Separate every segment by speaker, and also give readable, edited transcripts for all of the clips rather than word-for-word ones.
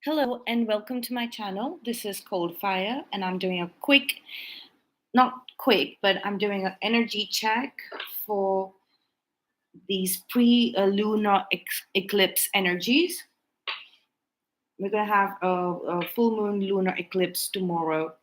Speaker 1: Hello and welcome to my channel. This is Cold Fire, and I'm doing a quick, not quick, but I'm doing an energy check for these pre-lunar eclipse energies. We're gonna have a full moon lunar eclipse tomorrow.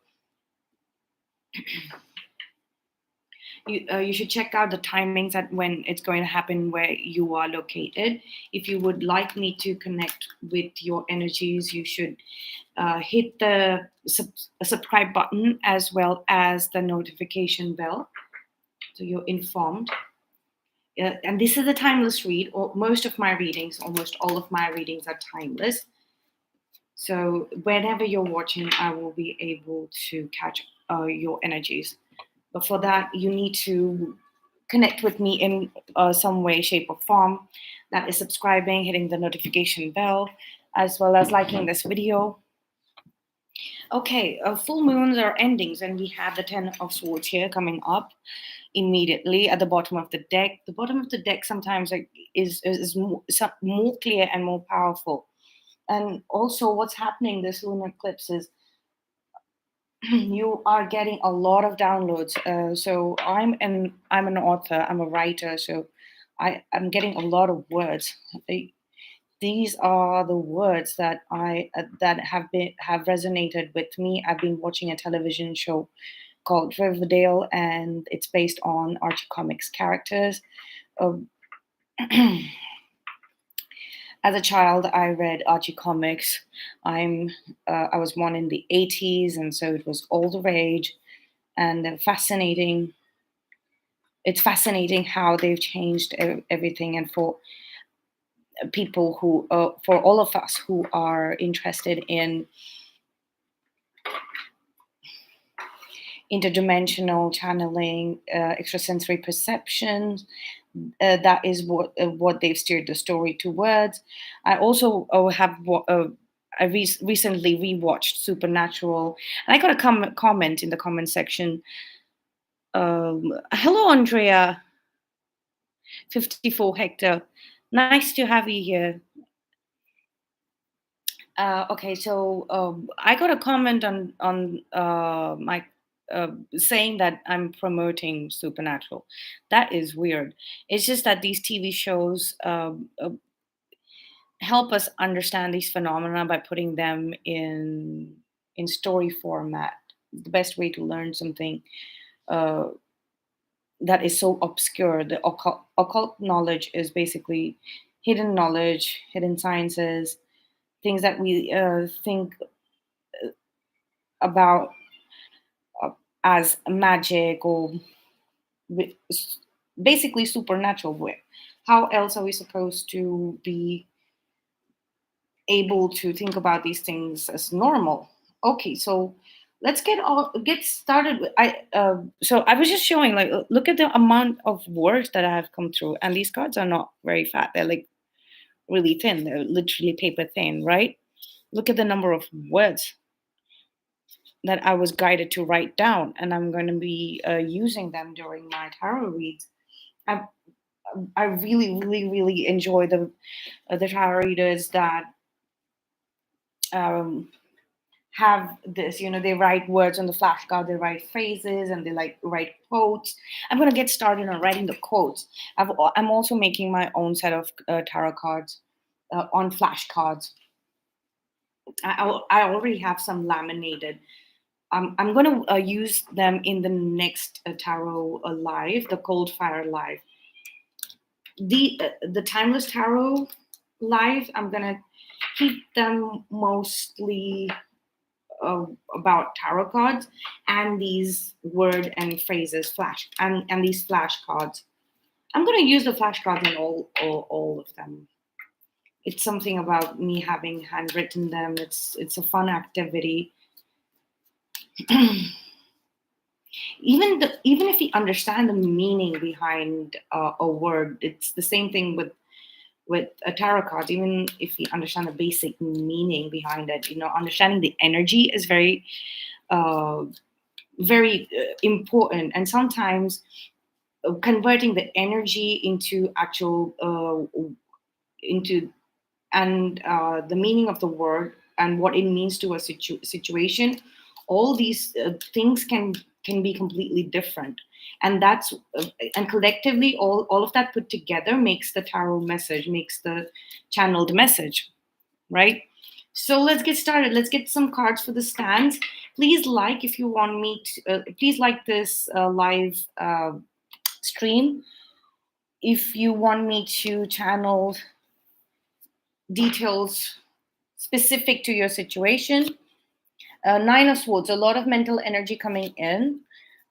Speaker 1: You should check out the timings at when it's going to happen where you are located. If you would like me to connect with your energies, you should hit the subscribe button as well as the notification bell so you're informed. And this is a timeless read. Or most of my readings, almost all of my readings are timeless. So whenever you're watching, I will be able to catch your energies. But for that, you need to connect with me in some way, shape, or form. That is subscribing, hitting the notification bell, as well as liking this video. Okay, full moons are endings, and we have the Ten of Swords here coming up immediately at the bottom of the deck. The bottom of the deck sometimes is more clear and more powerful. And also, what's happening this lunar eclipse is you are getting a lot of downloads. So I'm an author. I'm a writer. So I'm getting a lot of words. These are the words that that have resonated with me. I've been watching a television show called Riverdale, and it's based on Archie Comics characters. Um, as a child, I read Archie Comics. I was born in the 80s, and so it was all the rage. And fascinating. It's fascinating how they've changed everything, and for all of us who are interested in interdimensional channeling, extrasensory perceptions. That is what they've steered the story towards. I also recently rewatched Supernatural, and I got a comment in the comment section. Hello, Andrea, 54 Hector. Nice to have you here. Okay, so I got a comment on my saying that I'm promoting Supernatural. That is weird. It's just that these TV shows help us understand these phenomena by putting them in story format. The best way to learn something uh, that is so obscure. The occult knowledge is basically hidden knowledge, hidden sciences, things that we think about uh, as magic or wi- s- basically supernatural. Where how else are we supposed to be able to think about these things as normal? Okay, so let's get started. So I was just showing, like, look at the amount of words that I have come through, and these cards are not very fat. They're like really thin. They're literally paper thin, right? Look at the number of words that I was guided to write down, and I'm going to be using them during my tarot reads. I I really, really, really enjoy the tarot readers that um, have this. You know, they write words on the flashcard, they write phrases, and they like write quotes. I'm going to get started on writing the quotes. I'm also making my own set of tarot cards on flashcards. I already have some laminated. I'm going to use them in the next tarot live, the Cold Fire live. The Timeless Tarot live, I'm going to keep them mostly about tarot cards and these word and phrases and these flashcards. I'm going to use the flashcards in all of them. It's something about me having handwritten them. It's a fun activity. Even if we understand the meaning behind a word, it's the same thing with a tarot card. Even if we understand the basic meaning behind it, understanding the energy is uh, very important. And sometimes converting the energy into actual into and the meaning of the word and what it means to a situation, all these things can be completely different. And that's and collectively, all of that put together makes the tarot message, makes the channeled message, right? So let's get started. Let's get some cards for the stands. Please like if you want me to, please like this live stream if you want me to channel details specific to your situation. Nine of Swords, a lot of mental energy coming in.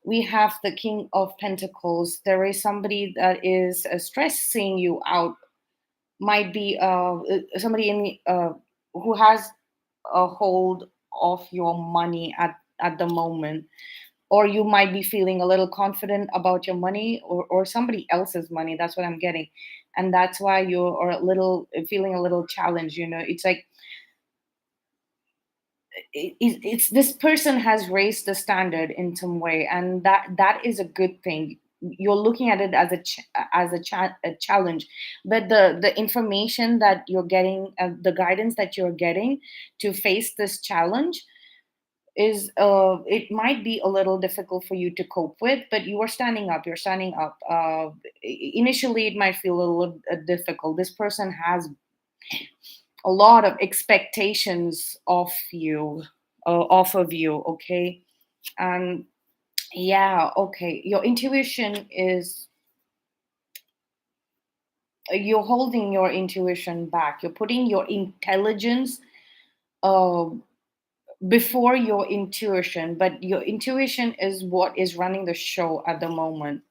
Speaker 1: We have the King of Pentacles. There is somebody that is stressing you out. Might be somebody who has a hold of your money at the moment, or you might be feeling a little confident about your money, or somebody else's money. That's what I'm getting, and that's why you're a little feeling a little challenged. It's like it's this person has raised the standard in some way, and that is a good thing. You're looking at it as a challenge, but the information that you're getting, the guidance that you're getting to face this challenge is it might be a little difficult for you to cope with, but you're standing up. Initially it might feel a little difficult. This person has a lot of expectations of you, off of you, okay? And yeah, okay, your intuition is, you're holding your intuition back. You're putting your intelligence uh, before your intuition, but your intuition is what is running the show at the moment.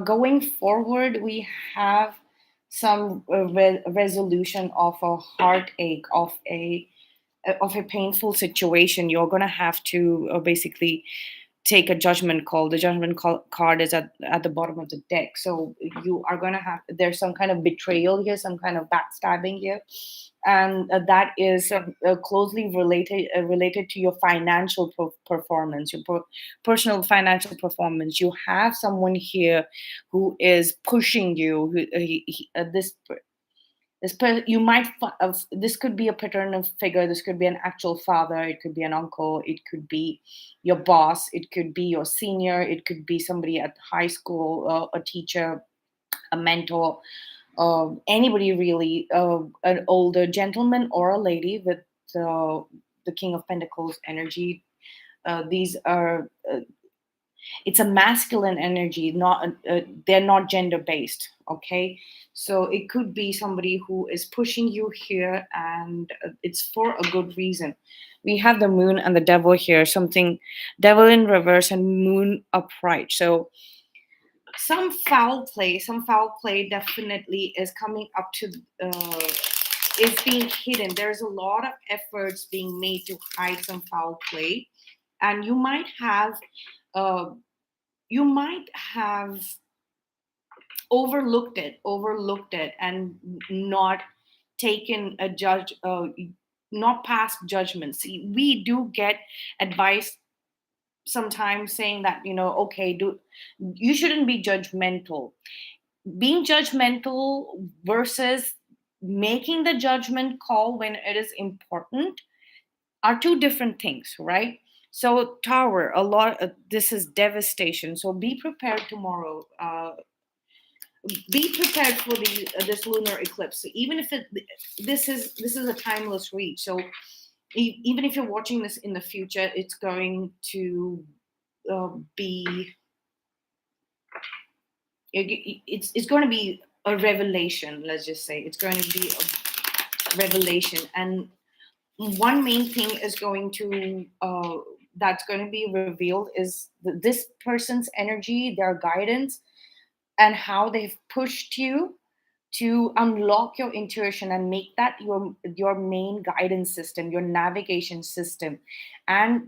Speaker 1: Going forward, we have some resolution of a heartache, of a painful situation. You're going to have to basically take a judgment call. The card is at the bottom of the deck. So you are going to have, there's some kind of betrayal here, some kind of backstabbing here. And that is closely related to your financial performance, your personal financial performance. You have someone here who is pushing you. You might this could be a paternal figure, this could be an actual father, it could be an uncle, it could be your boss, it could be your senior, it could be somebody at high school, a teacher, a mentor, anybody really, an older gentleman or a lady with the King of Pentacles energy. These are it's a masculine energy, not they're not gender based, okay? So it could be somebody who is pushing you here, and it's for a good reason. We have the Moon and the Devil here, something, Devil in reverse and Moon upright. So some foul play definitely is coming up to is being hidden. There's a lot of efforts being made to hide some foul play, and uh, you might have overlooked it and not taken a not passed judgment. See, we do get advice sometimes saying that, okay, you shouldn't be judgmental. Being judgmental versus making the judgment call when it is important are two different things, right? So Tower, a lot this is devastation, so be prepared tomorrow. Be prepared for this lunar eclipse. So even if this is a timeless read, so even if you're watching this in the future, it's going to be it's going to be a revelation. Let's just say it's going to be a revelation, and one main thing is going to that's going to be revealed is this person's energy, their guidance, and how they've pushed you to unlock your intuition and make that your main guidance system, your navigation system, and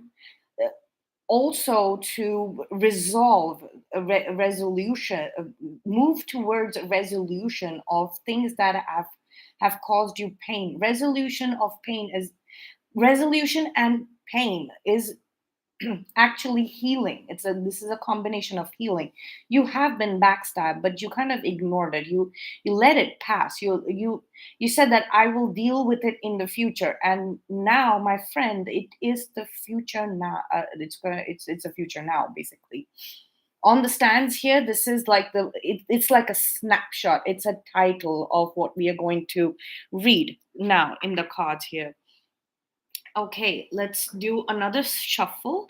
Speaker 1: also to resolve a resolution, move towards a resolution of things that have caused you pain. Resolution of pain is resolution, and pain is actually healing. This is a combination of healing. You have been backstabbed, but you kind of ignored it. You let it pass. You said that I will deal with it in the future, and now, my friend, it is the future now. It's a future now, basically. On the stands here, this is like it's like a snapshot. It's a title of what we are going to read now in the cards here. Okay, let's do another shuffle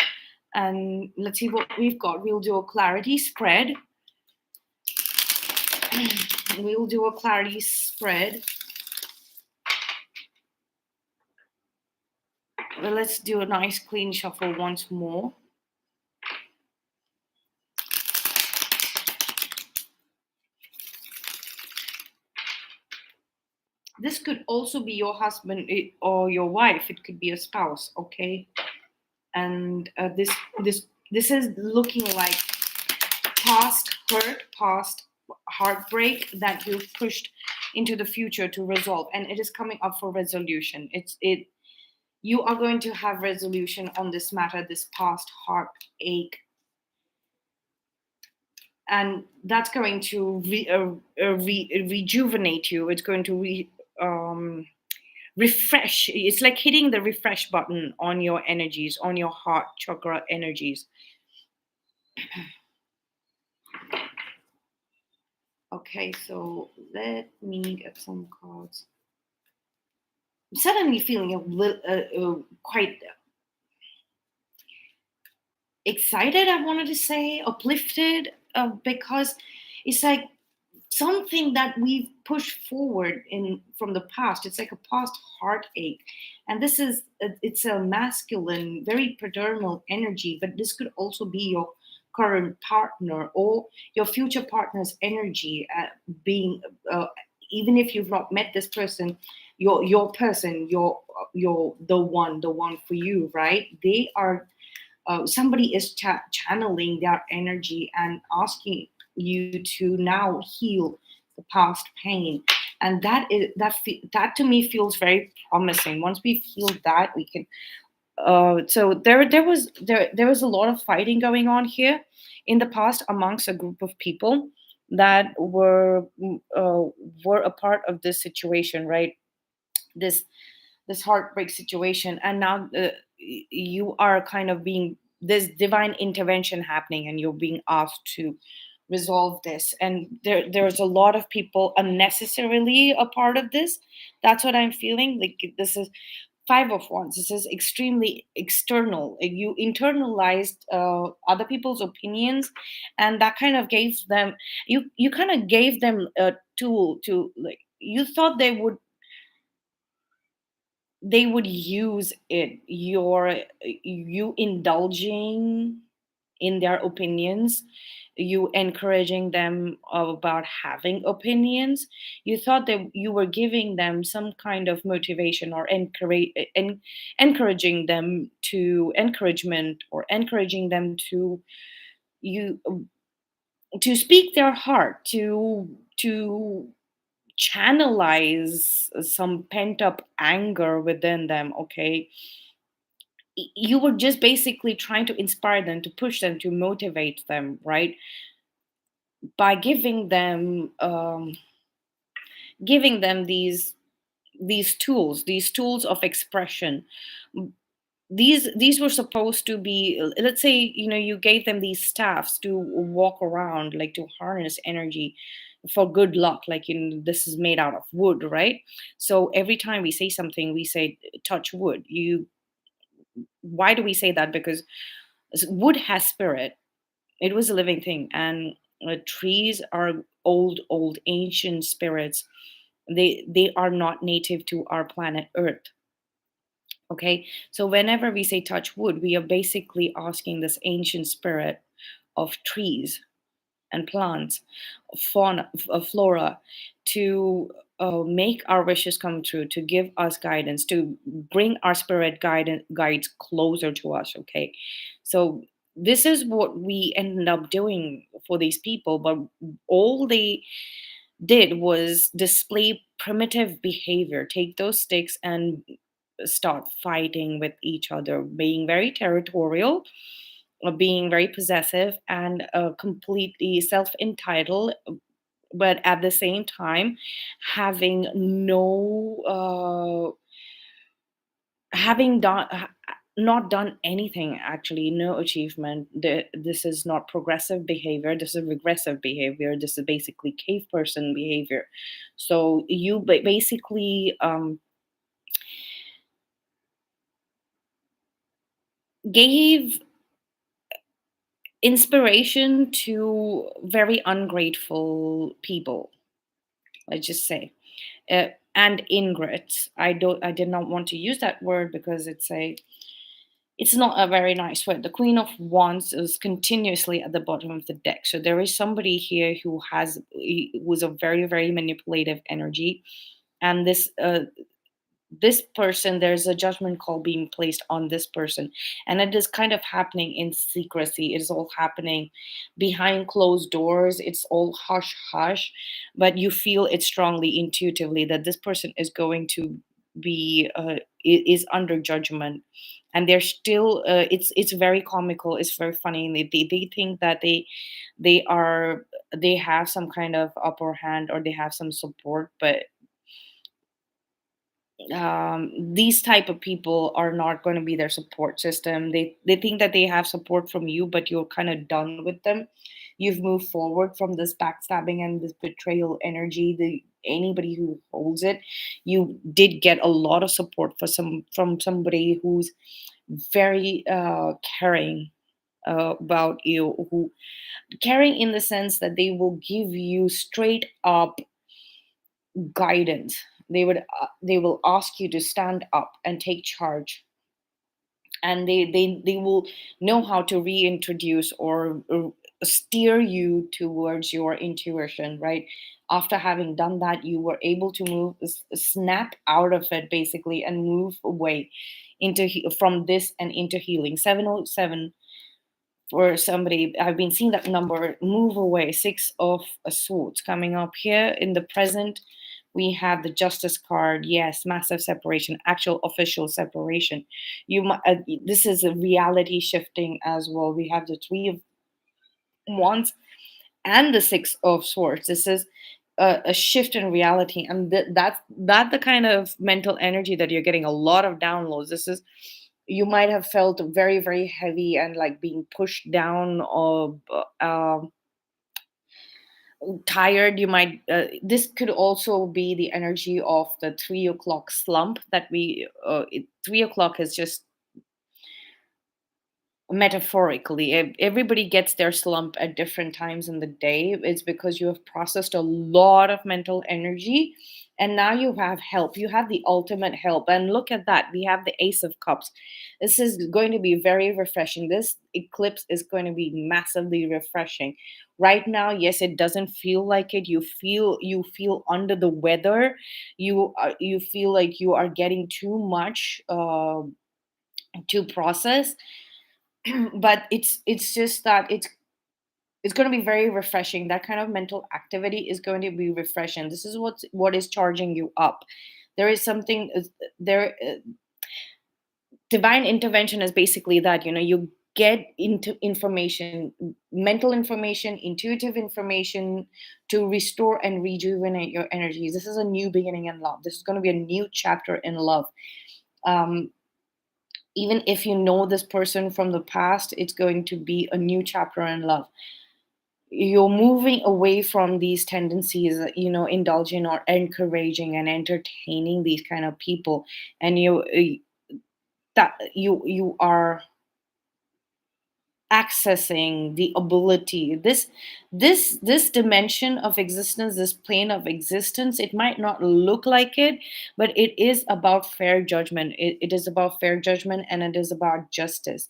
Speaker 1: and let's see what we've got. We'll do a clarity spread. We'll do a clarity spread. Well, let's do a nice clean shuffle once more. This could also be your husband or your wife. It could be a spouse, okay? And this is looking like past hurt, past heartbreak that you've pushed into the future to resolve, and it is coming up for resolution. You are going to have resolution on this matter, this past heartache, and that's going to rejuvenate you. It's going to refresh. It's like hitting the refresh button on your energies, on your heart chakra energies. Okay, so let me get some cards. I'm suddenly feeling a little quite excited, I wanted to say, uplifted, because it's like something that we've pushed forward in from the past. It's like a past heartache, and it's a masculine, very paternal energy, but this could also be your current partner or your future partner's energy, being even if you've not met this person, your person, your the one for you, right? They are somebody is channeling their energy and asking you to now heal the past pain, and that to me feels very promising. Once we've healed that, we can so there was a lot of fighting going on here in the past amongst a group of people that were a part of this situation, right? This this heartbreak situation, and now you are kind of being this divine intervention happening, and you're being asked to resolve this, and there's a lot of people unnecessarily a part of this. That's what I'm feeling like. This is five of wands. This is extremely external. You internalized other people's opinions, and that kind of gave them, you kind of gave them a tool to, like, you thought they would use it, you indulging in their opinions, you encouraging them about having opinions. You thought that you were giving them some kind of motivation or encouraging them to encouragement, or encouraging them you to speak their heart, to channelize some pent up anger within them, okay? You were just basically trying to inspire them, to push them, to motivate them, right? By giving them these tools of expression. These were supposed to be, let's say, you gave them these staffs to walk around, like to harness energy for good luck, like, this is made out of wood, right? So every time we say something, we say touch wood. Why do we say that? Because wood has spirit. It was a living thing, and trees are old ancient spirits. They are not native to our planet Earth. Okay, so whenever we say touch wood, we are basically asking this ancient spirit of trees and plants, fauna, flora, to make our wishes come true, to give us guidance, to bring our spirit guides closer to us. Okay, so this is what we ended up doing for these people, but all they did was display primitive behavior. Take those sticks and start fighting with each other, being very territorial, being very possessive, and completely self entitled, but at the same time having no having done not done anything, actually no achievement. This is not progressive behavior, this is regressive behavior, this is basically cave person behavior. So you basically gave inspiration to very ungrateful people, let's just say, and ingrates. I did not want to use that word because it's not a very nice word. The Queen of Wands is continuously at the bottom of the deck. So there is somebody here who's a very, very manipulative energy. And this person, there's a judgment call being placed on this person, and it is kind of happening in secrecy. It is all happening behind closed doors. It's all hush hush, but you feel it strongly intuitively that this person is going to be is under judgment. And they're still it's very comical, it's very funny. They think that they have some kind of upper hand, or they have some support, but these type of people are not going to be their support system. They think that they have support from you, but you're kind of done with them. You've moved forward from this backstabbing and this betrayal energy. The Anybody who holds it, you did get a lot of support from somebody who's very caring about you, who caring in the sense that they will give you straight up guidance. They will ask you to stand up and take charge, and they will know how to reintroduce or steer you towards your intuition, right? After having done that, you were able to snap out of it basically, and move away from this and into healing. 707 for somebody, I've been seeing that number move away. Six of Swords coming up here in the present. We have the Justice card. Yes, massive separation, actual official separation. This is a reality shifting as well. We have the Three of Wands and the Six of Swords. This is a shift in reality, and that's the kind of mental energy that you're getting. A lot of downloads. This is, you might have felt very, very heavy and like being pushed down, or tired. You might This could also be the energy of the 3 o'clock slump that 3 o'clock is just metaphorically, everybody gets their slump at different times in the day. It's because you have processed a lot of mental energy, and now you have help. You have the ultimate help, and look at that, we have the Ace of Cups. This is going to be very refreshing. This eclipse is going to be massively refreshing. Right now, yes, it doesn't feel like it. You feel under the weather. You feel like you are getting too much to process. But it's just that it's going to be very refreshing. That kind of mental activity is going to be refreshing. This is what is charging you up. There is something there. Divine intervention is basically that, you get into information, mental information, intuitive information, to restore and rejuvenate your energies. This is a new beginning in love. This is going to be a new chapter in love. um, Even if you know this person from the past, it's going to be a new chapter in love. You're moving away from these tendencies, indulging or encouraging and entertaining these kind of people. And you are accessing the ability, this dimension of existence, this plane of existence. It might not look like it, but it is about fair judgment. It is about fair judgment, and it is about justice.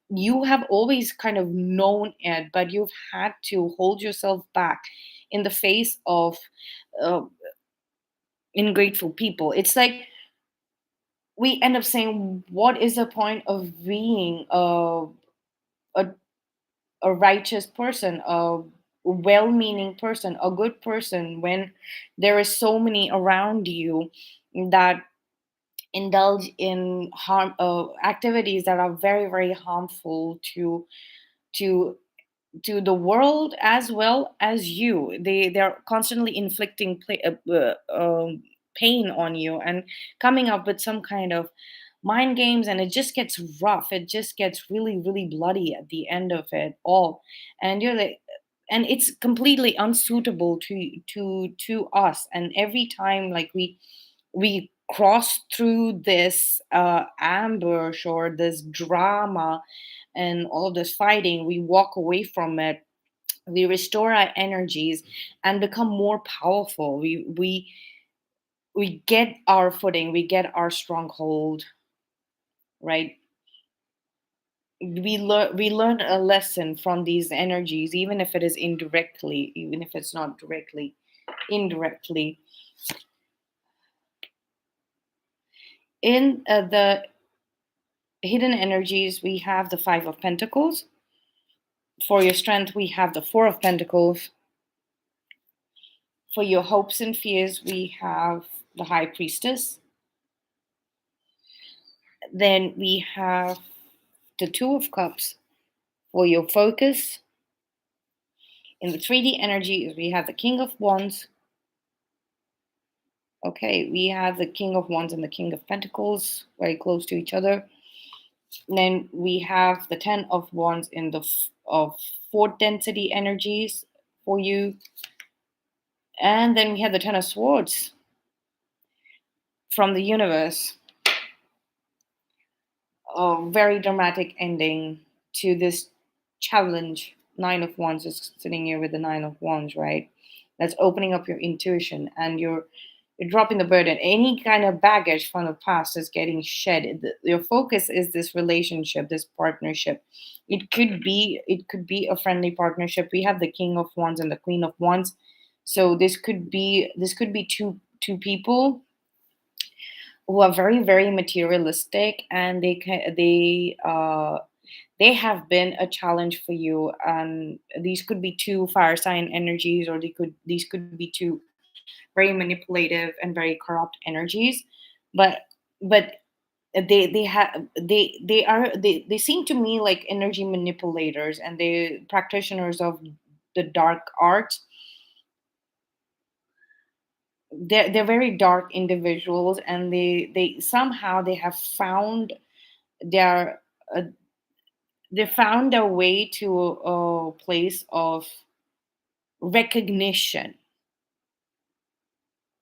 Speaker 1: You have always kind of known it, but you've had to hold yourself back in the face of uh, ungrateful people. It's like we end up saying, what is the point of being a a righteous person, a well-meaning person, a good person, when there is so many around you that indulge in harm activities that are very, very harmful to the world as well as you. They're constantly inflicting pain on you and coming up with some kind of mind games, and it just gets rough. It just gets really, really bloody at the end of it all. And you're like, and it's completely unsuitable to us. And every time, like, we cross through this ambush or this drama and all of this fighting, we walk away from it, we restore our energies and become more powerful. We get our footing, we get our stronghold, right? We learn a lesson from these energies, even if it is indirectly, even if it's not directly, indirectly. In the hidden energies, we have the Five of Pentacles. For your strength, we have the Four of Pentacles. For your hopes and fears, we have the High Priestess. Then we have the Two of Cups for your focus. In the 3D energy, we have the King of Wands. Okay, we have the King of Wands and the King of Pentacles very close to each other. And then we have the Ten of Wands in the of fourth density energies for you. And then we have the Ten of Swords from the universe. A very dramatic ending to this challenge. Nine of Wands is sitting here with the Nine of Wands, right? That's opening up your intuition, and you're dropping the burden. Any kind of baggage from the past is getting shed. Your focus is this relationship, this partnership. It could be a friendly partnership. We have the King of Wands and the Queen of Wands, so this could be two people who are very, very materialistic, and they have been a challenge for you. And these could be two fire sign energies, or these could be two very manipulative and very corrupt energies. But but they seem to me like energy manipulators, and they practitioners of the dark arts. They're very dark individuals, and they somehow their uh, they found their way to a place of recognition.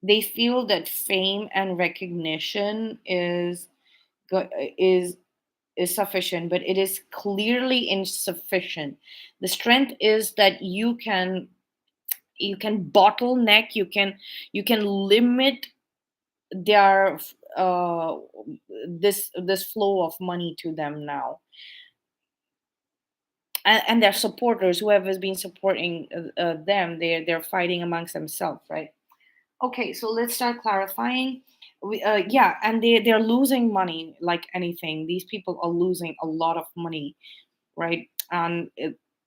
Speaker 1: They feel that fame and recognition go- is is sufficient, but it is clearly insufficient. The strength is that you can bottleneck, you can limit their this flow of money to them now. And their supporters, whoever's been supporting them, they're fighting amongst themselves, right? Okay, so let's start clarifying. Yeah, and they're losing money like anything. These people are losing a lot of money, right? And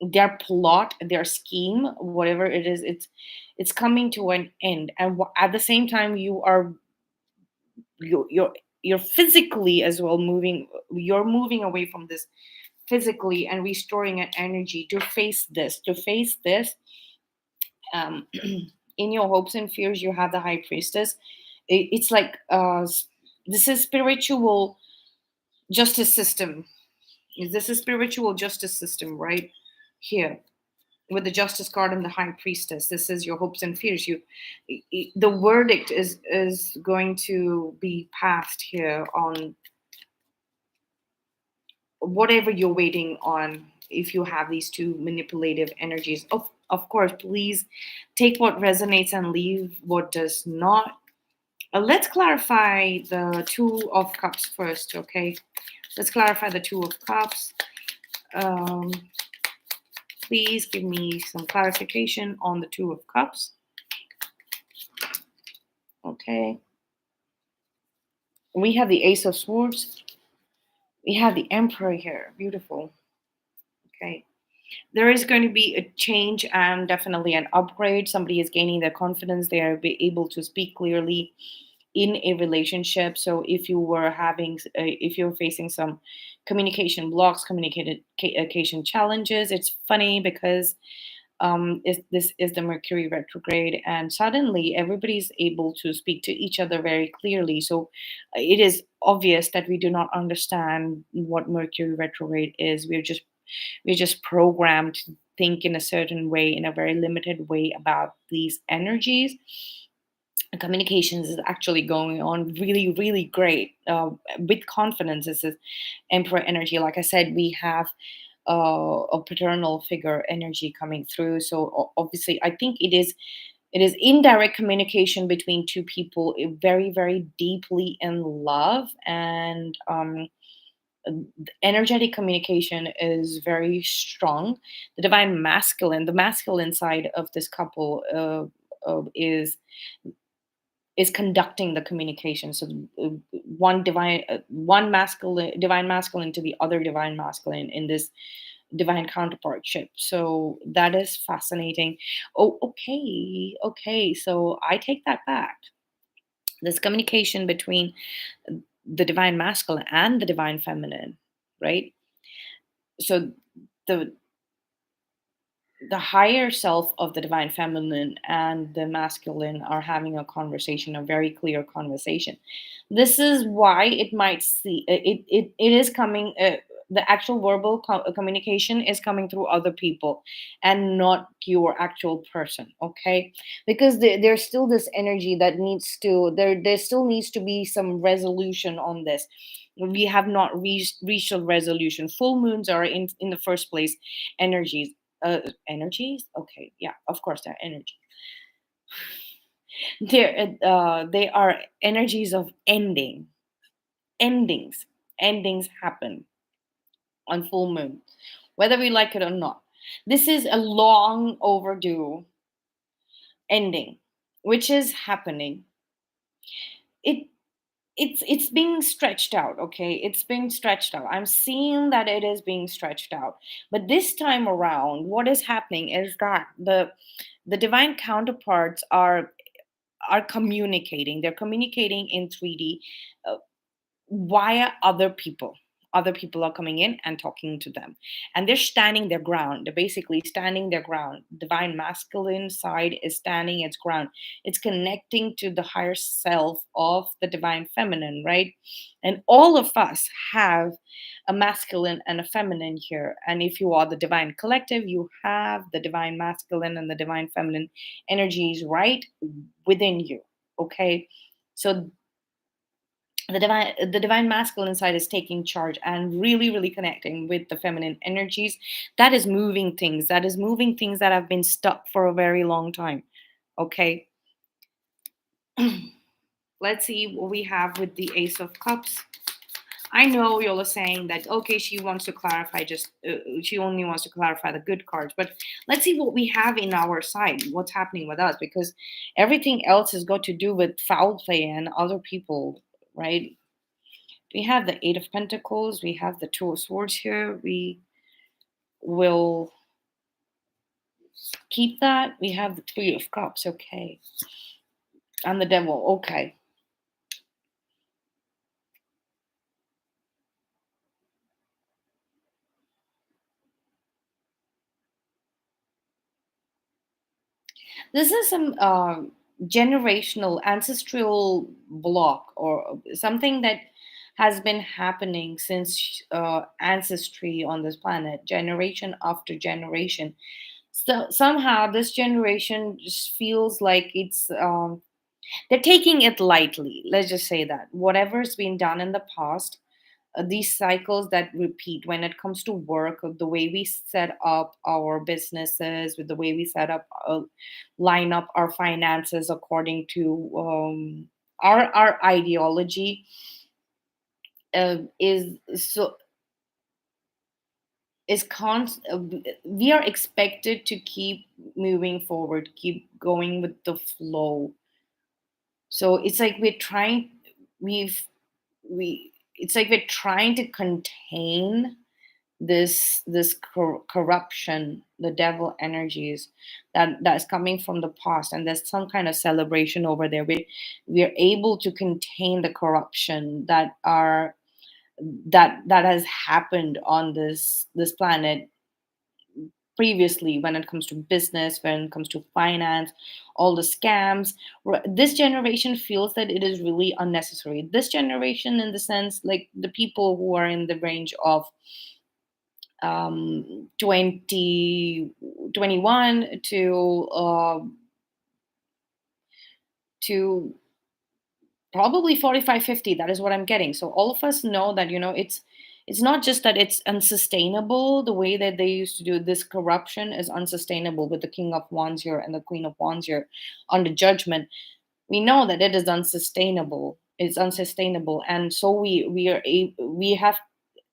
Speaker 1: their plot, their scheme, whatever it is, it's coming to an end. And at the same time, you're physically as well moving. You're moving away from this physically and restoring an energy to face this. um, in your hopes and fears, you have the High Priestess. It's like this is spiritual justice system. This is spiritual justice system right here with the Justice card and the High Priestess. This is your hopes and fears. The verdict is going to be passed here on whatever you're waiting on. If you have these two manipulative energies, of course, please take what resonates and leave what does not. Let's clarify the Two of Cups first, okay? Let's clarify the Two of Cups. um, please give me some clarification on the Two of Cups. Okay, we have the Ace of Swords, we have the Emperor here. Beautiful. Okay, there is going to be a change and definitely an upgrade. Somebody is gaining their confidence. They are able to speak clearly. in a relationship. So if you were having, if you're facing some communication blocks, communication challenges, it's funny because this is the Mercury retrograde, and suddenly everybody's able to speak to each other very clearly. So it is obvious that we do not understand what Mercury retrograde is. We're just programmed to think in a certain way, in a very limited way about these energies. Communications is actually going on really, really great, with confidence. This is Emperor energy. Like I said, we have a paternal figure energy coming through. So obviously, I think it is indirect communication between two people, very, very deeply in love, and the energetic communication is very strong. The divine masculine, the masculine side of this couple, is conducting the communication. So one masculine, divine masculine, to the other divine masculine in this divine counterpartship. So that is fascinating. Oh, okay, okay. So I take that back. This communication between the divine masculine and the divine feminine, right? So the the higher self of the divine feminine and the masculine are having a conversation, a very clear conversation. This is why it might see it is coming, the actual verbal communication is coming through other people and not your actual person, okay? Because there's still this energy that needs to, there still needs to be some resolution on this. We have not reached a resolution. Full moons are in the first place energies. Energies, okay, yeah, of course they're energy. They are energies of endings. Endings happen on full moon, whether we like it or not. This is a long overdue ending which is happening. It it's it's being stretched out, okay? It's being stretched out. I'm seeing that it is being stretched out. But this time around, what is happening is that the divine counterparts are communicating. They're communicating in 3D, via other people. Other people are coming in and talking to them, and they're standing their ground. They're basically standing their ground. Divine masculine side is standing its ground. It's connecting to the higher self of the divine feminine, right? And all of us have a masculine and a feminine here. And if you are the divine collective, you have the divine masculine and the divine feminine energies right within you, okay? So the divine masculine side is taking charge and really, really connecting with the feminine energies. That is moving things, that have been stuck for a very long time, okay? Let's see what we have with the Ace of Cups. I know you're saying that, okay, she wants to clarify, just she only wants to clarify the good cards, but let's see what we have in our side, what's happening with us, because everything else has got to do with foul play and other people, right? We have the Eight of Pentacles, we have the Two of Swords here. We will keep that. We have the Three of Cups, okay. And the Devil, okay. This is some generational, ancestral block, or something that has been happening since ancestry on this planet, generation after generation. So somehow this generation just feels like they're taking it lightly. Let's just say that whatever's been done in the past, these cycles that repeat when it comes to work, the way we set up our businesses, with the way we line up our finances according to our ideology, is so is we are expected to keep moving forward, keep going with the flow. So it's like we've we it's like we're trying to contain corruption, the devil energies that is coming from the past, and there's some kind of celebration over there. We are able to contain the corruption that has happened on this planet previously, when it comes to business, when it comes to finance, all the scams. This generation feels that it is really unnecessary. This generation, in the sense, like the people who are in the range of 20 21 to probably 45, 50. That is what I'm getting. So all of us know that, it's not just that it's unsustainable. The way that they used to do this corruption is unsustainable, with the king of wands here and the queen of wands here on the judgment. We know that it is unsustainable. It's unsustainable, and so we have,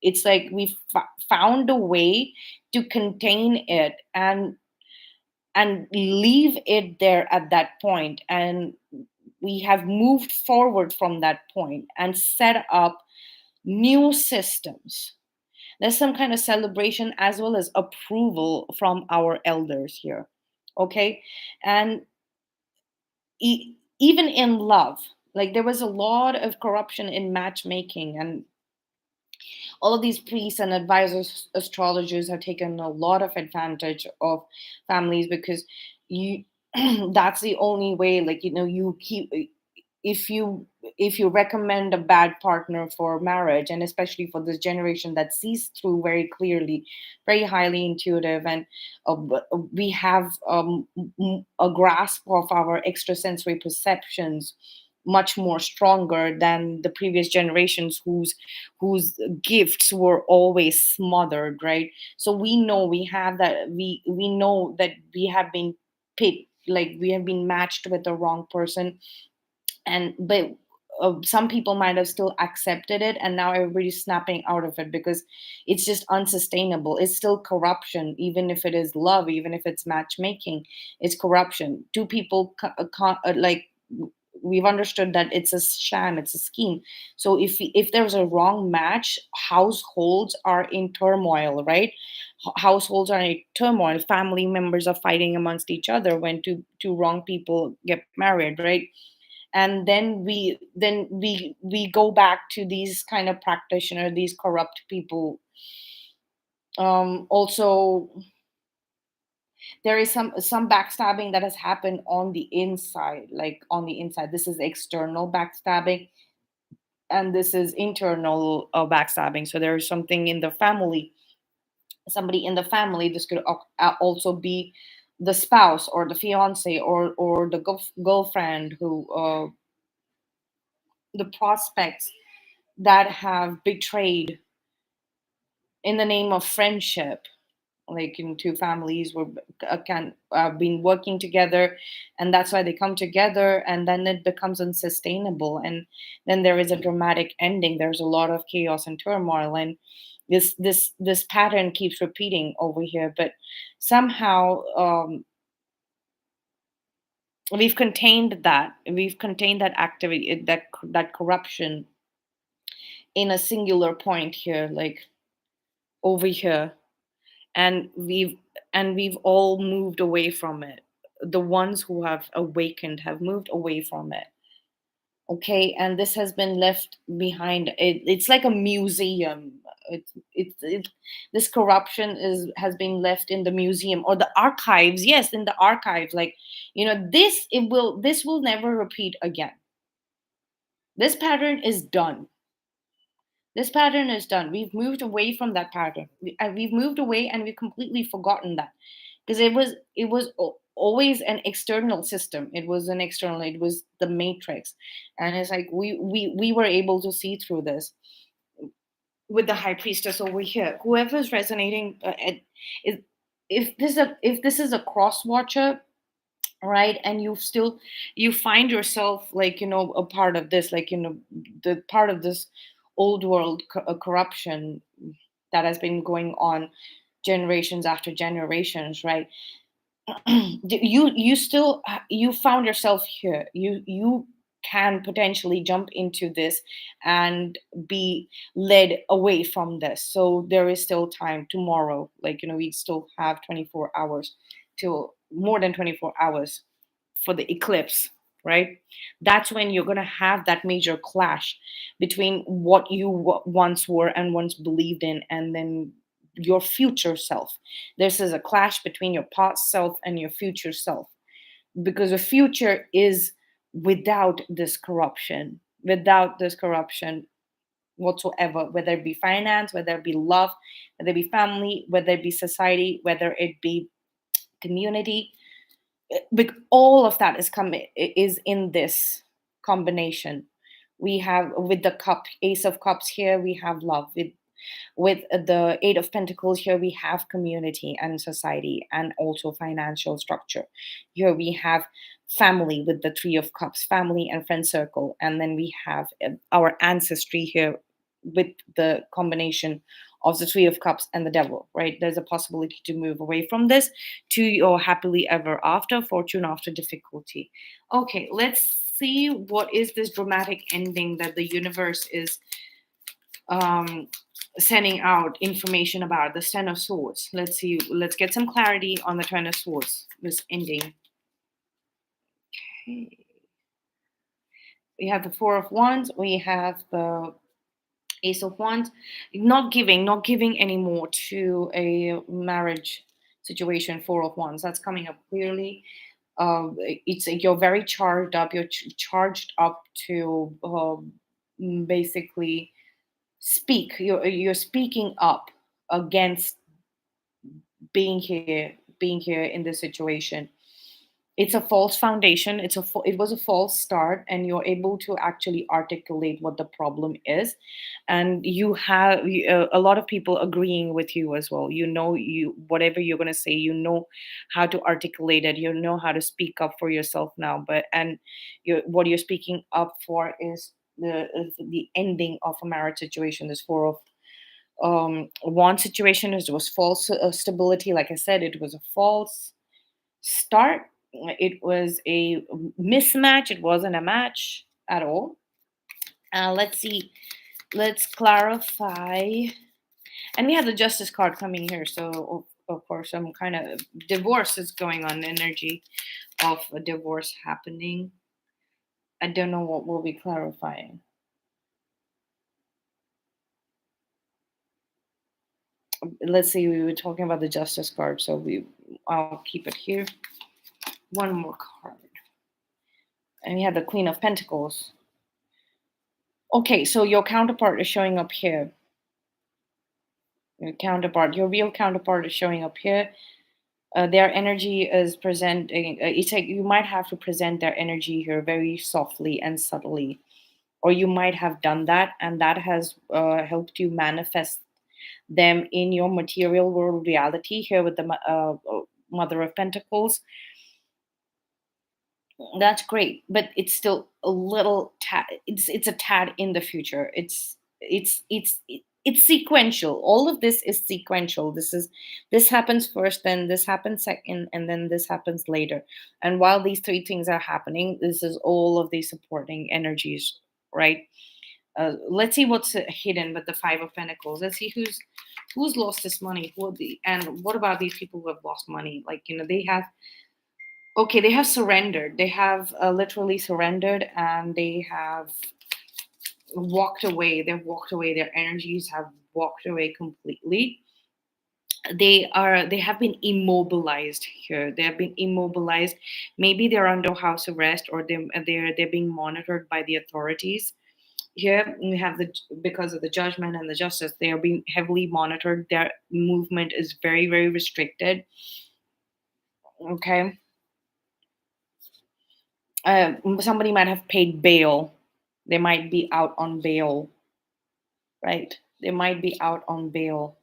Speaker 1: it's like we found a way to contain it, and leave it there at that point. And we have moved forward from that point and set up new systems. There's some kind of celebration as well as approval from our elders here. Okay. And even in love, like there was a lot of corruption in matchmaking, and all of these priests and advisors, astrologers, have taken a lot of advantage of families, because you that's the only way, like, you keep, if you recommend a bad partner for marriage, and especially for this generation that sees through very clearly, very highly intuitive, and we have a grasp of our extrasensory perceptions much more stronger than the previous generations, whose gifts were always smothered, right? So we know we have that, we know that we have been picked, like we have been matched with the wrong person. And but some people might have still accepted it, and now everybody's snapping out of it, because it's just unsustainable. It's still corruption, even if it is love, even if it's matchmaking. It's corruption. Two people like, we've understood that it's a sham, it's a scheme. So if there's a wrong match, households are in turmoil, right? Households are in turmoil. Family members are fighting amongst each other when two wrong people get married, right? And then we go back to these kind of practitioners, these corrupt people. Also, there is some backstabbing that has happened on the inside, like on the inside. This is external backstabbing, and this is internal backstabbing. So there is something in the family, somebody in the family. This could also be the spouse or the fiance, or the girlfriend, who the prospects that have betrayed in the name of friendship. Like, in two families were can been working together, and that's why they come together, and then it becomes unsustainable, and then there is a dramatic ending. There's a lot of chaos and turmoil, and this pattern keeps repeating over here. But somehow, we've contained that activity, that corruption, in a singular point here, like over here. And we've all moved away from it. The ones who have awakened have moved away from it. Okay, and this has been left behind. It's like a museum. It this corruption has been left in the museum, or the archives. Yes, in the archives. Like, this will never repeat again. This pattern is done. This pattern is done. We've moved away from that pattern. We've moved away, and we've completely forgotten that, because it was always an external system. It was an external. It was the matrix, and it's like we were able to see through this with the high priestess over here. Whoever's resonating, if if this is a cross watcher, right, and you find yourself, like, a part of this, like, the part of this old world corruption that has been going on generations after generations, right? You found yourself here. You can potentially jump into this and be led away from this. So there is still time tomorrow. Like, we still have 24 hours, till more than 24 hours for the eclipse, right? That's when you're going to have that major clash between what you once were and once believed in, and then your future self. This is a clash between your past self and your future self, because the future is without this corruption whatsoever, whether it be finance, whether it be love, whether it be family, whether it be society, whether it be community. All of that is in this combination. We have, with the ace of cups here, we have love. With the eight of pentacles here, we have community and society, and also financial structure. Here we have family with the three of cups, family and friend circle. And then we have our ancestry here with the combination of the three of cups and the devil, right? There's a possibility to move away from this to your happily ever after, fortune after difficulty. Okay, let's see what is this dramatic ending that the universe is um, sending out information about. The Ten of Swords. Let's see. Let's get some clarity on the Ten of Swords. This ending. Okay. We have the Four of Wands. We have the Ace of Wands. Not giving anymore to a marriage situation. Four of Wands. That's coming up clearly. It's you're very charged up. You're charged up to basically speak. You're speaking up against being here in this situation. It's a false foundation. It was a false start, and you're able to actually articulate what the problem is, and you have a lot of people agreeing with you as well. You whatever you're going to say, how to articulate it, how to speak up for yourself now. What you're speaking up for is the ending of a marriage situation. This four of one situation is was false stability. Like I said, it was a false start. It was a mismatch. It wasn't a match at all. Let's see. Let's clarify. And we have the Justice card coming here. So of course, some kind of divorce is going on. Energy of a divorce happening. I don't know what we'll be clarifying. Let's see. We were talking about the Justice card, so I'll keep it here. One more card. And we have the Queen of Pentacles. Okay, so your counterpart is showing up here. Your real counterpart is showing up here. Their energy is presenting. It's like you might have to present their energy here very softly and subtly, or you might have done that, and that has helped you manifest them in your material world reality here with the Mother of Pentacles. That's great, but it's still a little tad. It's a tad in the future. It's sequential. All of this is sequential. This happens first, then this happens second, and then this happens later. And while these three things are happening, this is all of these supporting energies, right? Let's see what's hidden with the Five of Pentacles. Let's see who's lost this money. And what about these people who have lost money? Like, they have. Okay, they have surrendered. They have literally surrendered, and they have walked away. They've walked away. Their energies have walked away completely. They have been immobilized here. They have been immobilized. Maybe they're under house arrest, or they're being monitored by the authorities. Here we have because of the judgment and the justice, they are being heavily monitored. Their movement is very, very restricted. Okay. Somebody might have paid bail. They might be out on bail, right? They might be out on bail.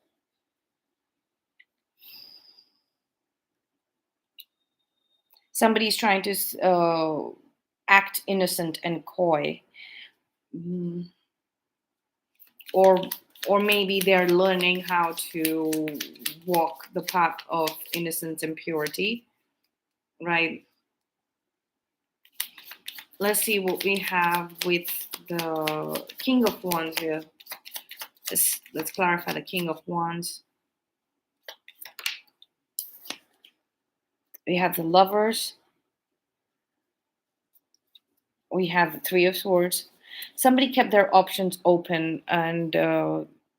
Speaker 1: Somebody's trying to act innocent and coy. Or maybe they're learning how to walk the path of innocence and purity, right? Let's see what we have with the King of Wands here. Let's clarify the King of Wands. We have the Lovers. We have the Three of Swords. Somebody kept their options open, and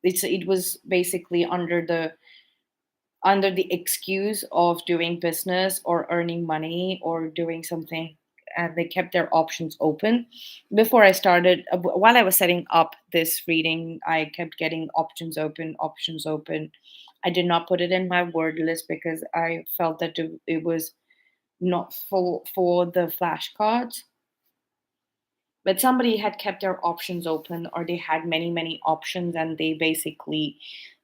Speaker 1: it was basically under the excuse of doing business or earning money or doing something, and they kept their options open. Before I started, while I was setting up this reading, I kept getting options open, options open. I did not put it in my word list because I felt that it was not for the flashcards, but somebody had kept their options open, or they had many options, and they basically,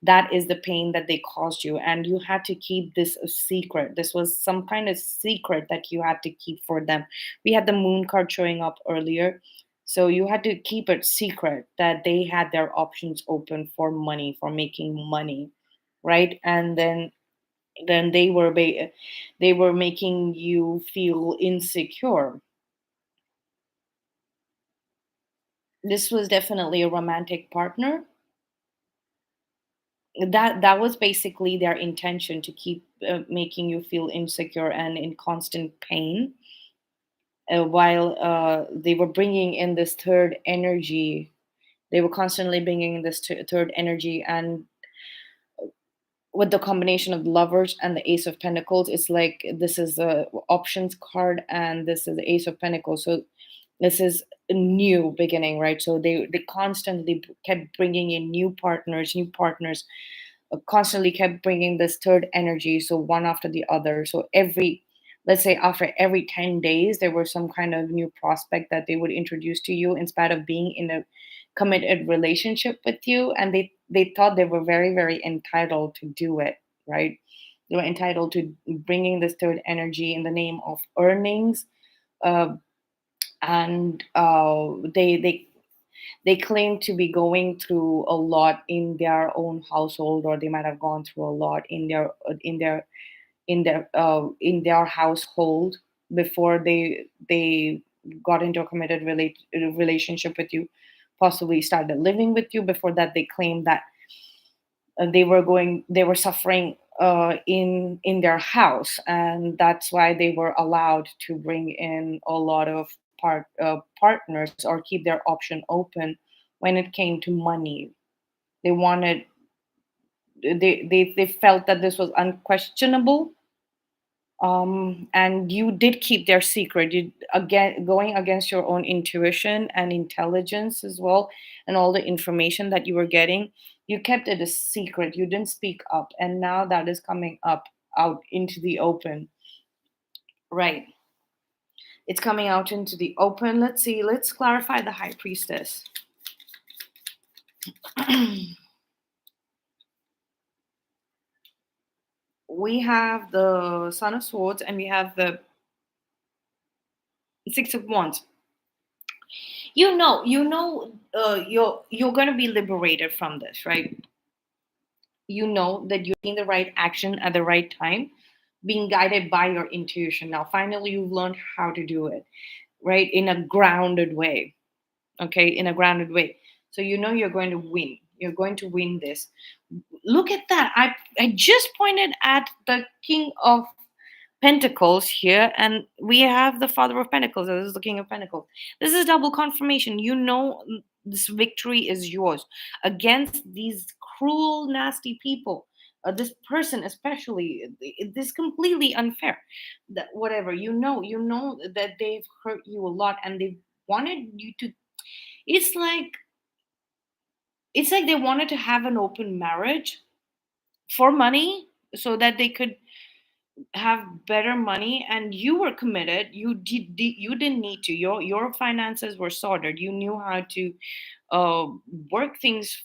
Speaker 1: that is the pain that they caused you, and you had to keep this a secret. This was some kind of secret that you had to keep for them. We had the moon card showing up earlier, so you had to keep it secret that they had their options open for money, for making money, right? And then they were making you feel insecure. This was definitely a romantic partner. That was basically their intention, to keep making you feel insecure and in constant pain, while they were bringing in this third energy. They were constantly bringing in this third energy, and with the combination of the Lovers and the Ace of Pentacles, it's like this is the options card and this is the Ace of Pentacles. So this is a new beginning, right? So they constantly kept bringing in new partners, constantly kept bringing this third energy, so one after the other. So every, let's say after every 10 days, there was some kind of new prospect that they would introduce to you, in spite of being in a committed relationship with you, and they thought they were very entitled to do it, right? They were entitled to bringing this third energy in the name of earnings. uh, and they claim to be going through a lot in their own household, or they might have gone through a lot in their household before they got into a committed relationship with you, possibly started living with you. Before that, they claim that they were suffering in their house, and that's why they were allowed to bring in a lot of partners, or keep their option open when it came to money. They wanted they felt that this was unquestionable, and you did keep their secret. You, again, going against your own intuition and intelligence as well, and all the information that you were getting, you kept it a secret. You didn't speak up, and now that is coming up out into the open, right? It's coming out into the open. Let's see, let's clarify the High Priestess. We have the Son of Swords, and we have the Six of Wands. You're going to be liberated from this, right? You know that you're taking the right action at the right time, being guided by your intuition. Now finally you've learned how to do it, right, in a grounded way. Okay, in a grounded way. So you know you're going to win. You're going to win this. Look at that. I just pointed at the King of Pentacles here, and we have the Father of Pentacles. This is the King of Pentacles. This is double confirmation. You know, this victory is yours against these cruel, nasty people. This person, especially, this completely unfair. That whatever, you know that they've hurt you a lot, and they wanted you to. It's like it's like they wanted to have an open marriage for money, so that they could have better money, and you were committed. You didn't need to. Your finances were sorted. You knew how to uh, work things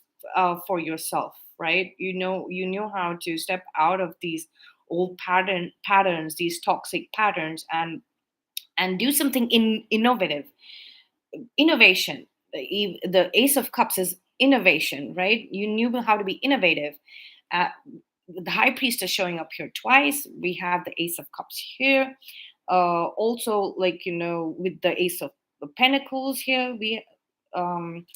Speaker 1: for yourself, right? You knew how to step out of these old patterns, these toxic patterns, and do something innovative. Innovation, the Ace of Cups is innovation, right? You knew how to be innovative. uh, the High Priestess showing up here twice. We have the Ace of Cups here. Also, like, with the Ace of Pentacles here, we um,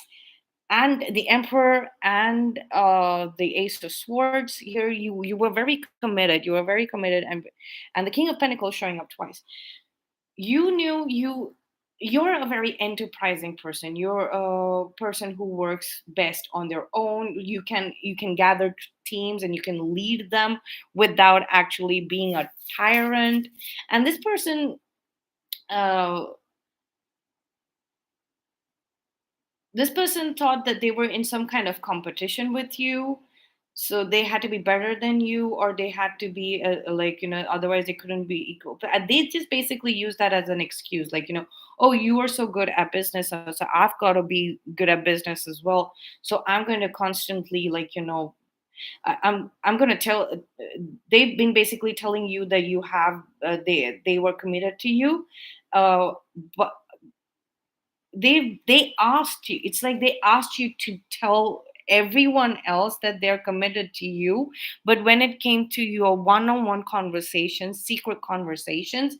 Speaker 1: and the Emperor and the Ace of Swords here. You were very committed. You were very committed, and the King of Pentacles showing up twice. You knew you're a very enterprising person. You're a person who works best on their own. You can gather teams and you can lead them without actually being a tyrant. And uh, this person thought that they were in some kind of competition with you, so they had to be better than you, or they had to be like, otherwise they couldn't be equal. But they just basically use that as an excuse, like, oh, you are so good at business, so I've got to be good at business as well. So I'm going to constantly, like, I'm going to tell. They've been basically telling you that you have they were committed to you, uh, but they asked you, it's like they asked you to tell everyone else that they're committed to you. But when it came to your one-on-one conversations, secret conversations,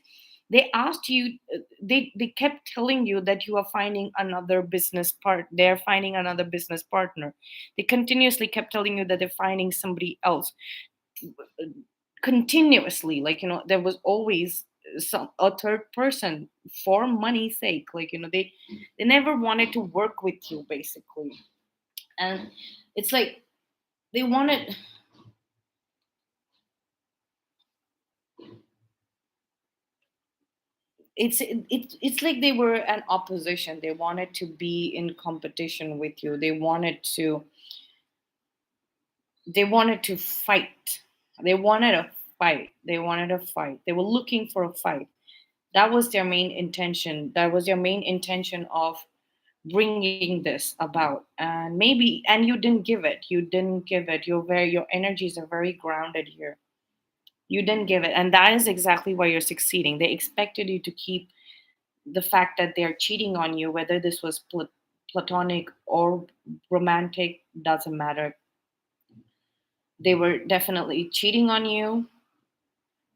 Speaker 1: they asked you, they kept telling you that you are finding another business part they're finding another business partner. They continuously kept telling you that they're finding somebody else, continuously, like, there was always some a third person for money's sake, like, they never wanted to work with you, basically. And it's like they wanted, it's like they were an opposition. They wanted to be in competition with you. They wanted to fight. They wanted a fight. They were looking for a fight. That was their main intention. That was their main intention of bringing this about. And you didn't give it. Your energies are very grounded here. You didn't give it, and that is exactly why you're succeeding. They expected you to keep the fact that they're cheating on you, whether this was platonic or romantic, doesn't matter. They were definitely cheating on you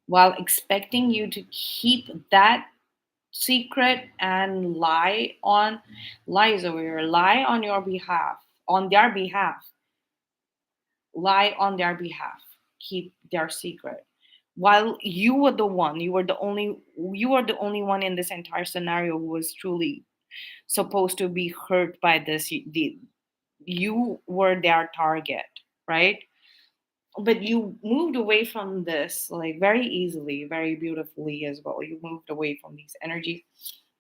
Speaker 1: while expecting you to keep that secret and lies over here, lie on your behalf, on their behalf, lie on their behalf, keep their secret. While you were the only one in this entire scenario who was truly supposed to be hurt by this. You were their target, right? But you moved away from this, like, very easily, very beautifully as well. You moved away from these energies.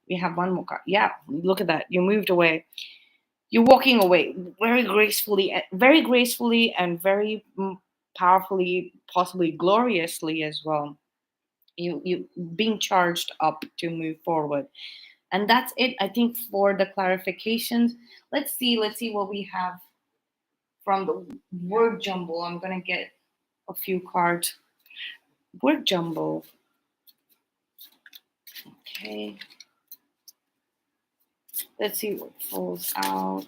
Speaker 1: We have one more card. Yeah, look at that. You moved away. You're walking away very gracefully, and very powerfully, possibly gloriously as well. You being charged up to move forward. And that's it, I think, for the clarifications. Let's see what we have from the word jumble. I'm gonna get a few cards. Word jumble. Okay. Let's see what falls out.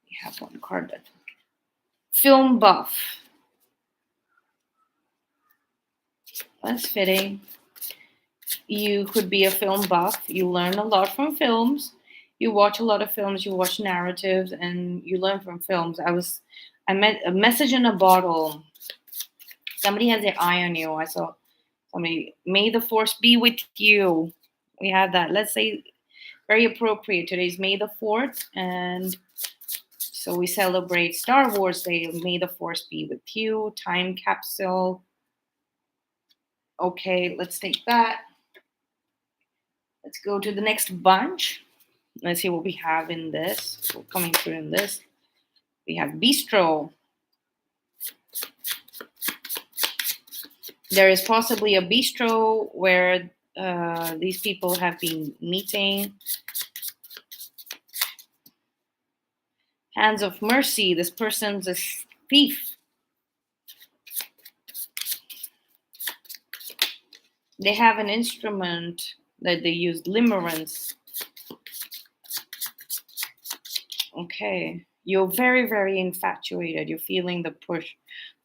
Speaker 1: We have one card that film buff. That's fitting. You could be a film buff. You learn a lot from films. You watch a lot of films. You watch narratives, and you learn from films. I met a message in a bottle. Somebody has their eye on you. I saw somebody. May the force be with you. We have that. Let's say very appropriate. Today's May the 4th, and so we celebrate Star Wars Day. May the force be with you. Time capsule. Okay, let's take that. Let's go to the next bunch. Let's see what we have in this. Coming through in this. We have bistro. There is possibly a bistro where these people have been meeting. Hands of mercy. This person's a thief. They have an instrument that they use, limerence. Okay. You're very, very infatuated. You're feeling the push.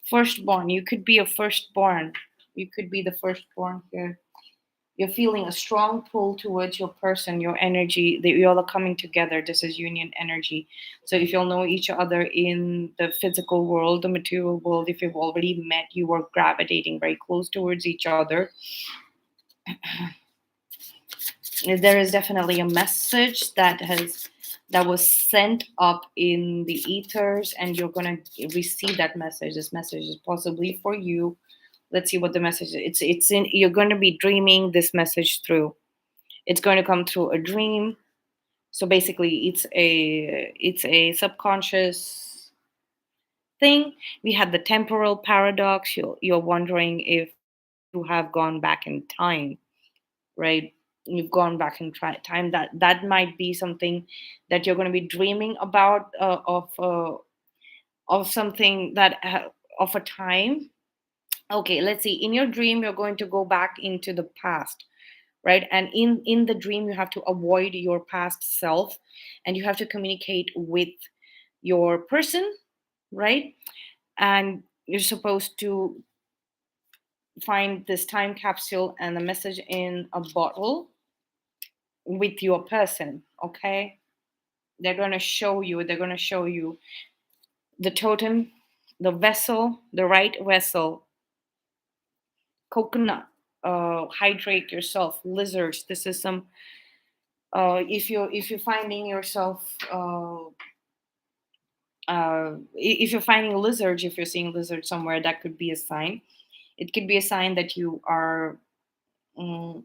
Speaker 1: Firstborn. You could be a firstborn. You could be the firstborn here. You're feeling a strong pull towards your person, your energy, that you're all coming together. This is union energy. So if you'll know each other in the physical world, the material world, if you've already met, you are gravitating very close towards each other. There is definitely a message that was sent up in the ethers, and you're gonna receive that message. This message is possibly for you. Let's see what the message is. It's in, you're going to be dreaming this message through. It's going to come through a dream. So basically it's a subconscious thing. We had the temporal paradox. You're wondering if you have gone back in time, right? You've gone back in time. That might be something that you're going to be dreaming about, of something that of a time. Okay, let's see. In your dream, you're going to go back into the past, right? And in the dream, you have to avoid your past self, and you have to communicate with your person, right? And you're supposed to find this time capsule and a message in a bottle with your person. Okay, they're going to show you the totem, the vessel, the right vessel, coconut, hydrate yourself, lizards. This is some, if you're finding yourself, if you're finding lizards, if you're seeing lizards somewhere, that could be a sign. It could be a sign that you are,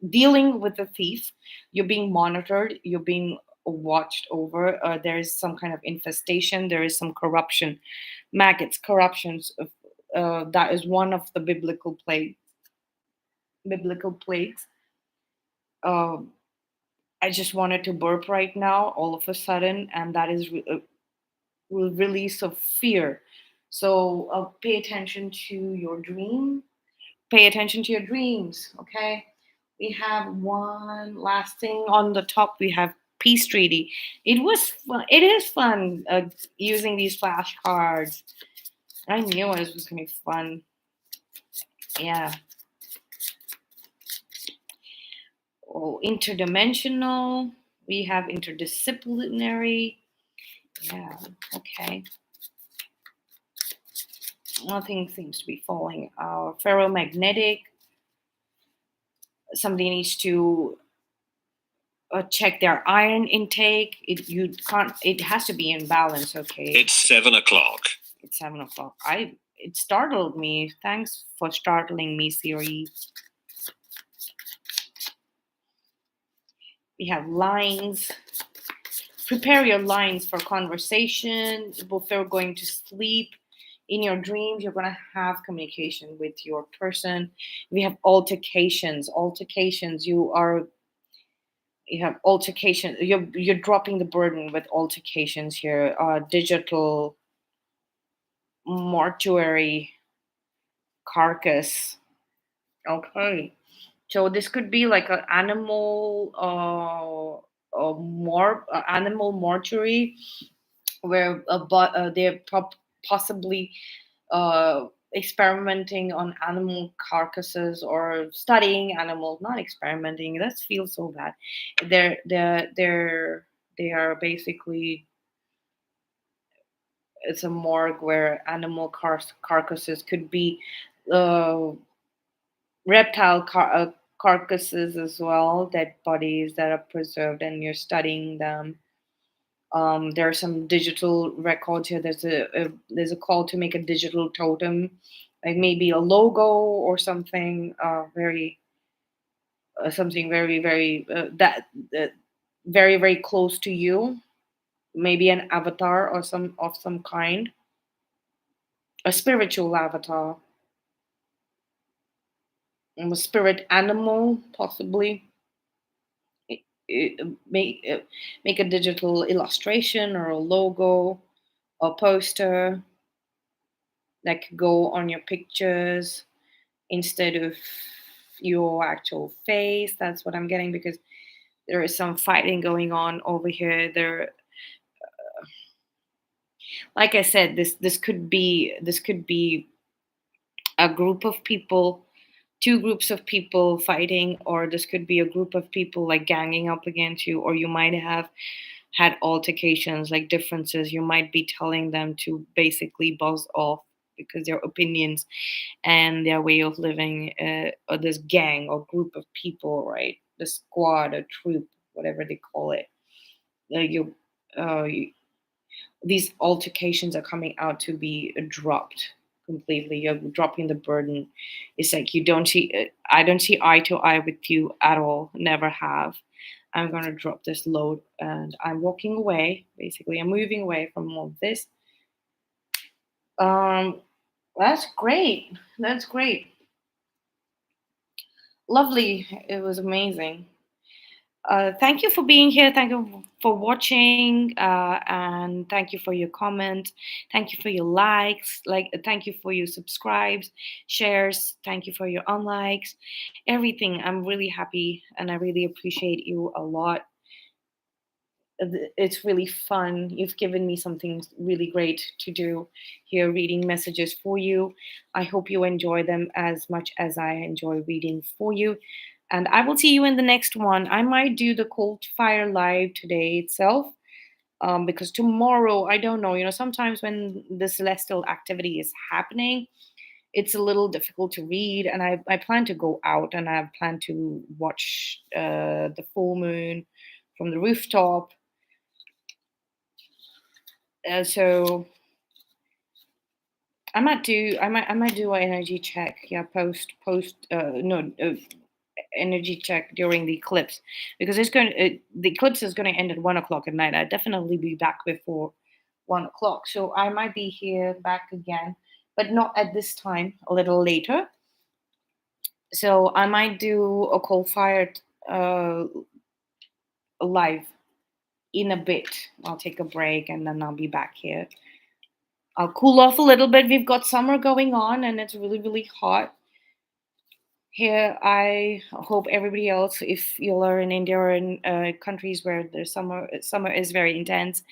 Speaker 1: dealing with a thief. You're being monitored, you're being watched over. There is some kind of infestation, there is some corruption, maggots, corruptions. That is one of the biblical plagues. uh, I just wanted to burp right now, all of a sudden, and that is release of fear. So pay attention to your dream. Pay attention to your dreams. Okay. We have one last thing on the top. We have peace treaty. It was fun. It is fun, using these flashcards. I knew it was gonna be fun. Yeah. Oh, interdimensional. We have interdisciplinary. Yeah. Okay. Nothing seems to be falling out. Ferromagnetic. Somebody needs to check their iron intake. You can't. It has to be in balance. Okay.
Speaker 2: It's 7 o'clock.
Speaker 1: It's 7 o'clock. It startled me. Thanks for startling me, Siri. We have lines. Prepare your lines for conversation before going to sleep. In your dreams, you're going to have communication with your person. We have altercations. Altercations. You have altercation. You're dropping the burden with altercations here. Digital mortuary carcass. Okay. So this could be like an animal, animal mortuary, where they're possibly experimenting on animal carcasses, or studying animals. Not experimenting. That feels so bad. They are basically, it's a morgue where animal carcasses could be. Uh, Reptile carcasses as well, dead bodies that are preserved, and you're studying them. There are some digital records here. There's a call to make a digital totem, like maybe a logo or something, very something very very that very very close to you. Maybe an avatar or some kind, a spiritual avatar, a spirit animal possibly. Make a digital illustration or a logo or poster that could go on your pictures instead of your actual face. That's what I'm getting, because there is some fighting going on over here. Like I said, this could be a group of people two groups of people fighting, or this could be a group of people like ganging up against you, or you might have had altercations, like differences. You might be telling them to basically buzz off because their opinions and their way of living, or this gang or group of people, right? The squad, a troop, whatever they call it. You, you these altercations are coming out to be dropped completely. You're dropping the burden. It's like you don't see, I don't see eye to eye with you at all, never have. I'm going to drop this load and I'm walking away. Basically, I'm moving away from all this. um that's great. That's great. Lovely. It was amazing. Thank you for being here. Thank you for watching, and thank you for your comment. Thank you for your likes. Thank you for your subscribes, shares. Thank you for your unlikes, everything. I'm really happy, and I really appreciate you a lot. It's really fun. You've given me something really great to do here, reading messages for you. I hope you enjoy them as much as I enjoy reading for you. And I will see you in the next one. I might do the Cold Fire Live today itself, because tomorrow, I don't know. Sometimes when the celestial activity is happening, it's a little difficult to read. And I plan to go out and I plan to watch the full moon from the rooftop. So I might do an energy check. Yeah, post no energy check during the eclipse, because the eclipse is going to end at 1 o'clock at night. I'll definitely be back before 1 o'clock, so I might be here back again, but not at this time. A little later, so I might do a coal fired live in a bit. I'll take a break and then I'll be back here. I'll cool off a little bit. We've got summer going on and it's really, really hot here. I hope everybody else, if you are in India or in countries where the summer is very intense,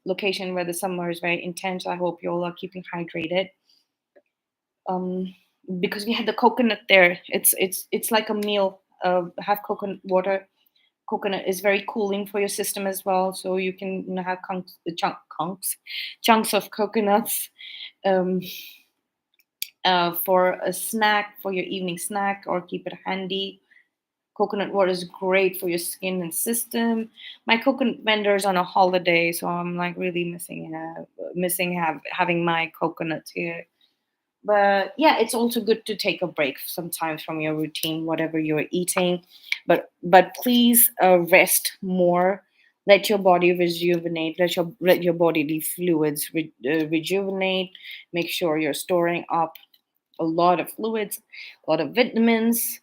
Speaker 1: location where the summer is very intense, I hope you all are keeping hydrated. Um, because we had the coconut there. It's like a meal. Have coconut water. Coconut is very cooling for your system as well, so you can have chunks of coconuts. Um, for a snack, for your evening snack, or keep it handy. Coconut water is great for your skin and system. My coconut vendor is on a holiday, so I'm like really having my coconuts here. But yeah, it's also good to take a break sometimes from your routine, whatever you're eating. But please rest more. Let your body rejuvenate. Let your bodily fluids rejuvenate. Make sure you're storing up a lot of fluids, a lot of vitamins.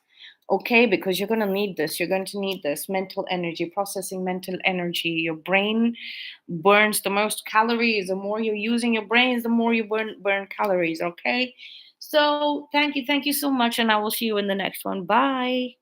Speaker 1: Okay, because you're going to need this. You're going to need this mental energy, processing mental energy. Your brain burns the most calories. The more you're using your brains, the more you burn calories. Okay, so thank you so much, and I will see you in the next one. Bye.